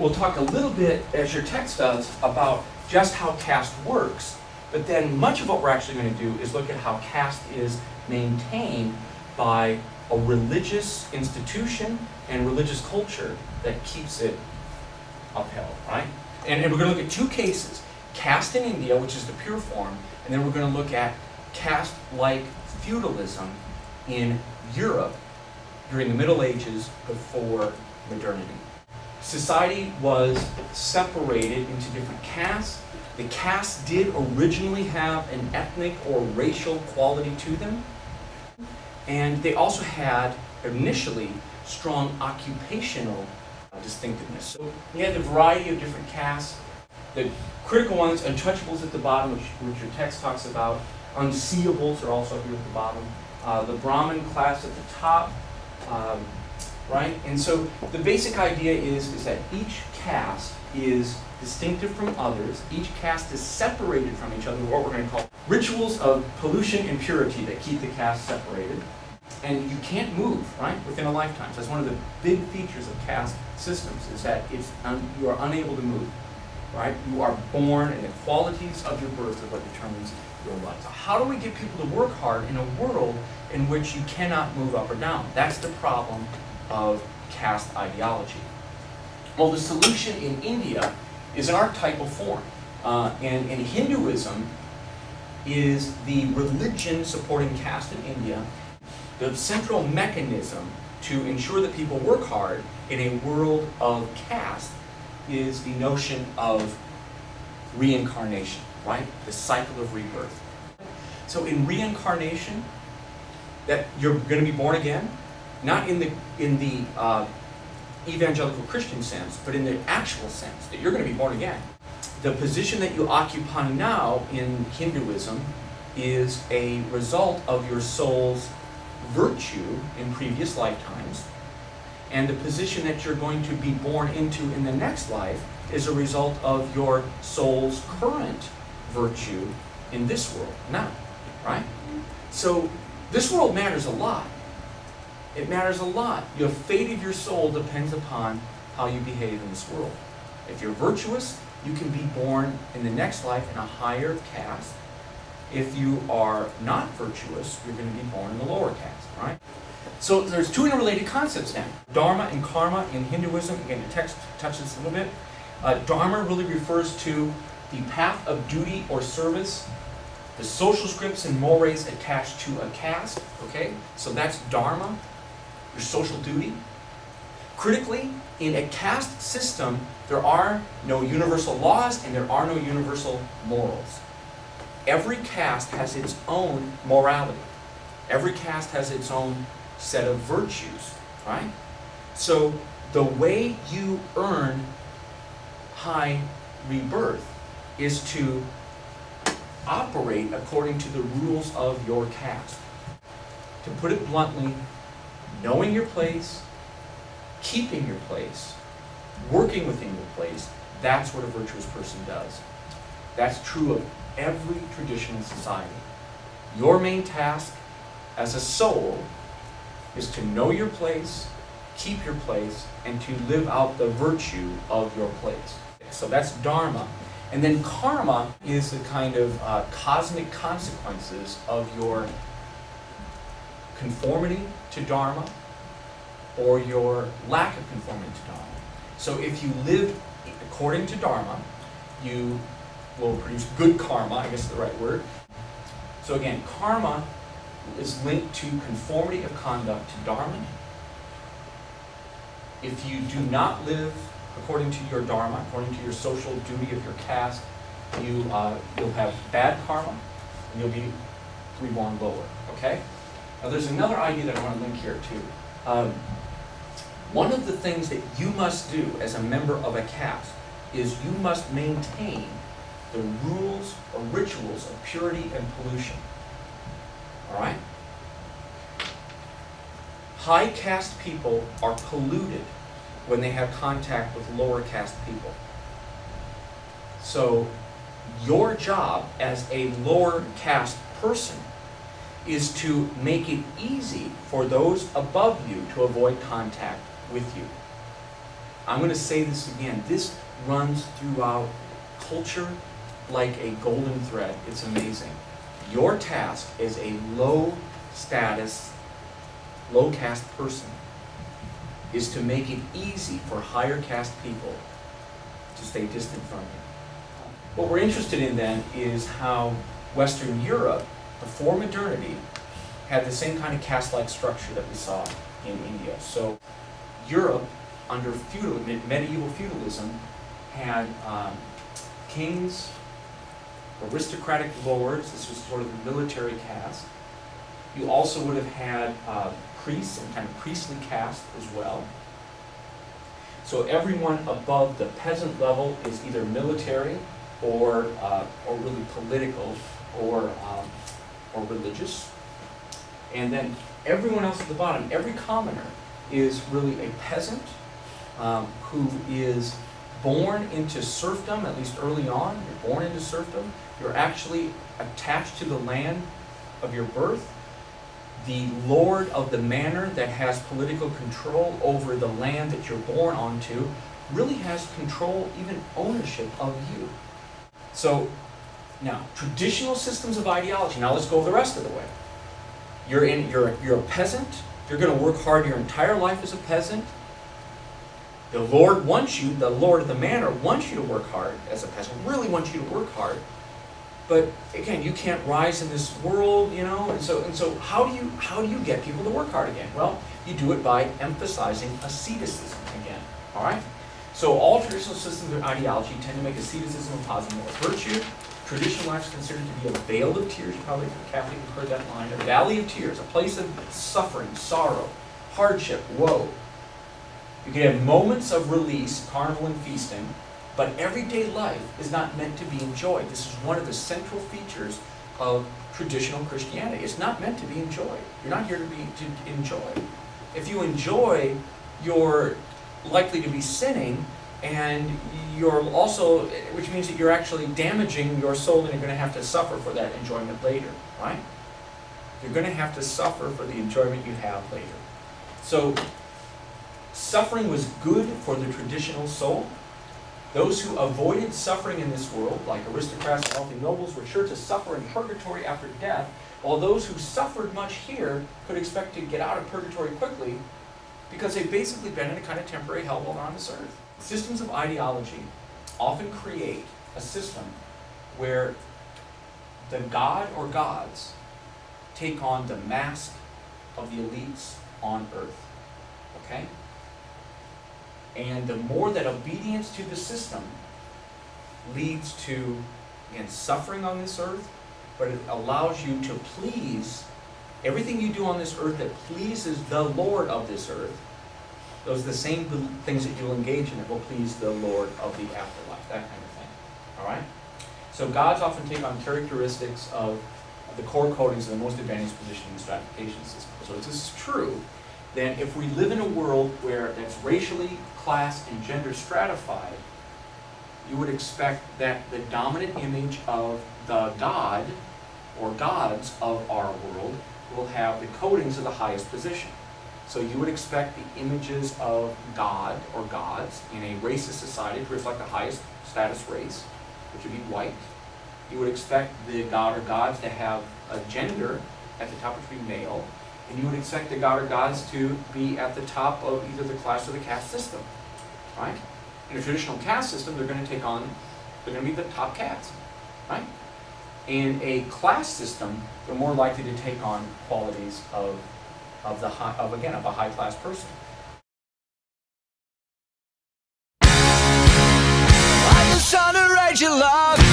we'll talk a little bit, as your text does, about just how caste works. But then much of what we're actually going to do is look at how caste is maintained by a religious institution and religious culture that keeps it upheld, right? And we're going to look at two cases. Caste in India, which is the pure form, and then we're going to look at caste-like feudalism in Europe during the Middle Ages before modernity. Society was separated into different castes. The castes did originally have an ethnic or racial quality to them, and they also had initially strong occupational distinctiveness. So we had a variety of different castes. The critical ones, untouchables at the bottom, which your text talks about. Unseeables are also here at the bottom. The Brahmin class at the top, right? And so the basic idea is that each caste is distinctive from others. Each caste is separated from each other, what we're going to call rituals of pollution and purity that keep the caste separated. And you can't move, right, within a lifetime. So that's one of the big features of caste systems, is that you are unable to move, right? You are born, and the qualities of your birth are what determines your life. So how do we get people to work hard in a world in which you cannot move up or down? That's the problem of caste ideology. Well, the solution in India is an archetypal form. And Hinduism is the religion supporting caste in India. The central mechanism to ensure that people work hard in a world of caste is the notion of reincarnation, right? The cycle of rebirth. So in reincarnation, that you're going to be born again, not in the evangelical Christian sense, but in the actual sense that you're going to be born again. The position that you occupy now in Hinduism is a result of your soul's virtue in previous lifetimes, and the position that you're going to be born into in the next life is a result of your soul's current virtue in this world now, right? So this world matters a lot. It matters a lot. The fate of your soul depends upon how you behave in this world. If you're virtuous, you can be born in the next life in a higher caste. If you are not virtuous, you're going to be born in the lower caste, right? So there's two interrelated concepts then. Dharma and karma in Hinduism. Again, the text touches a little bit. Dharma really refers to the path of duty or service, the social scripts and mores attached to a caste, okay? So that's dharma, your social duty. Critically, in a caste system, there are no universal laws and there are no universal morals. Every caste has its own morality. Every caste has its own set of virtues, right? So the way you earn high rebirth is to operate according to the rules of your caste. To put it bluntly, knowing your place, keeping your place, working within your place, that's what a virtuous person does. That's true of every traditional society. Your main task as a soul is to know your place, keep your place, and to live out the virtue of your place. So that's dharma. And then karma is the kind of cosmic consequences of your conformity to dharma or your lack of conformity to dharma. So if you live according to dharma, you will produce good karma, I guess is the right word. So again, karma is linked to conformity of conduct to dharma. If you do not live according to your dharma, according to your social duty of your caste, you'll have bad karma, and you'll be reborn lower, okay? Now there's another idea that I want to link here too. One of the things that you must do as a member of a caste is you must maintain the rules or rituals of purity and pollution. All right? High caste people are polluted when they have contact with lower caste people. So your job as a lower caste person is to make it easy for those above you to avoid contact with you. I'm going to say this again. This runs throughout culture like a golden thread. It's amazing. Your task as a low status, low caste person is to make it easy for higher caste people to stay distant from you. What we're interested in then is how Western Europe, before modernity, had the same kind of caste-like structure that we saw in India. So Europe, under medieval feudalism, had kings, aristocratic lords. This was sort of the military caste. You also would have had priests and kind of priestly caste as well. So everyone above the peasant level is either military or really political or religious. And then everyone else at the bottom, every commoner, is really a peasant who is born into serfdom, at least early on. You're born into serfdom. You're actually attached to the land of your birth. The lord of the manor that has political control over the land that you're born onto really has control, even ownership of you. So now, traditional systems of ideology. Now let's go the rest of the way. You're a peasant. You're going to work hard your entire life as a peasant. The Lord wants you, the Lord of the manor wants you to work hard as a peasant, really wants you to work hard. But again, you can't rise in this world, you know, and so how do you get people to work hard again? Well, you do it by emphasizing asceticism again. All right? So all traditional systems of ideology tend to make asceticism a positive moral virtue. Traditional life is considered to be a vale of tears. You probably, for Catholic, you've heard that line. A valley of tears, a place of suffering, sorrow, hardship, woe. You can have moments of release, carnival and feasting, but everyday life is not meant to be enjoyed. This is one of the central features of traditional Christianity. It's not meant to be enjoyed. You're not here to enjoy. If you enjoy, you're likely to be sinning, and you're also, which means that you're actually damaging your soul, and you're going to have to suffer for that enjoyment later, right? You're going to have to suffer for the enjoyment you have later. So, suffering was good for the traditional soul. Those who avoided suffering in this world, like aristocrats and wealthy nobles, were sure to suffer in purgatory after death, while those who suffered much here could expect to get out of purgatory quickly because they've basically been in a kind of temporary hell while on this earth. Systems of ideology often create a system where the god or gods take on the mask of the elites on earth. Okay? And the more that obedience to the system leads to, again, suffering on this earth, but it allows you to please everything you do on this earth that pleases the Lord of this earth. Those are the same things that you'll engage in that will please the Lord of the afterlife, that kind of thing. All right? So gods often take on characteristics of the core codings of the most advanced position in the stratification system. So if this is true, then if we live in a world where that's racially, class, and gender stratified, you would expect that the dominant image of the god or gods of our world will have the codings of the highest position. So you would expect the images of God or gods in a racist society to reflect the highest status race, which would be white. You would expect the god or gods to have a gender at the top, which would be male. And you would expect the god or gods to be at the top of either the class or the caste system, right? In a traditional caste system, they're going to be the top caste, right? In a class system, they're more likely to take on qualities of a high class person. I just wanna write your love.